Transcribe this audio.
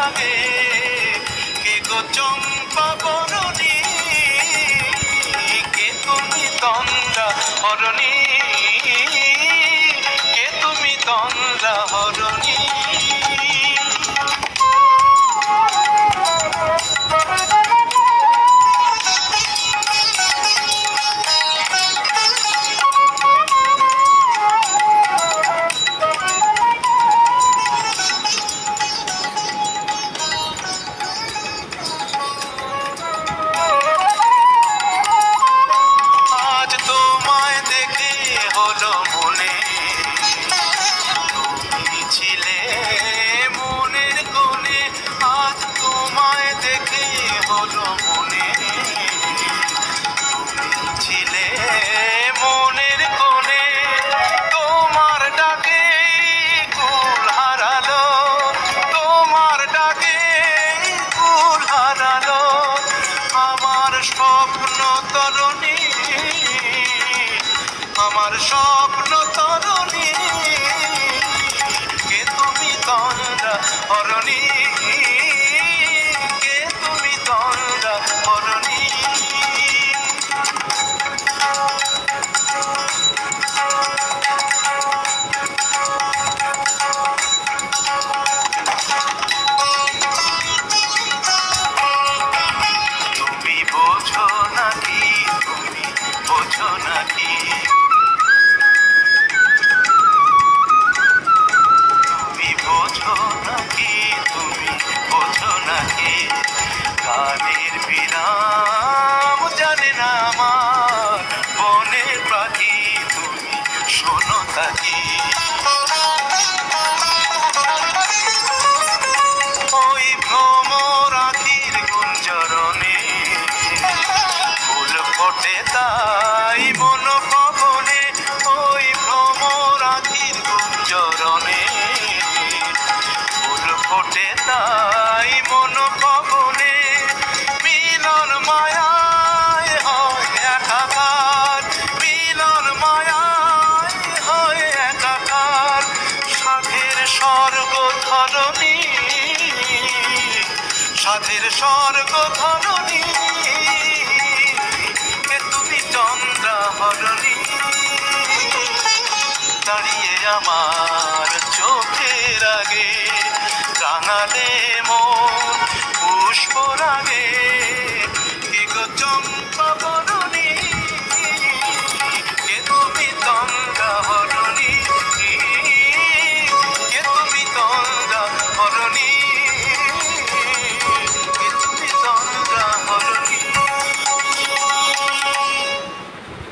লাগে কে গো চম্পা বরণী, কে তুমি তন্দ্রা হরণী, কে তুমি তন্দ্রা হরণী। স্বপ্ন তরণী, আমার স্বপ্ন তরণী, কে তুমি তন্দ্রা হরণী, কে তুমি তন্দ্রা হরণী। গানের বিরাম জানে না আমার বনের পাখি, তুমি শোনো থাকি। ওই ভ্রমর আখির গুঞ্জরণে ফুল ফোটে তাই মন পবনে, ওই ভ্রমর আখির গুঞ্জরণে ফুল ফোটে তাই মন পবনে। মিলন মায়ায় হয় একাকার, মিলন মায়ায় হয় একাকার, সাধের স্বর্গ ধরণী, সাধের স্বর্গ ধরণী, কে তুমি চন্দ্রা হরণী, দাঁড়িয়ে আমার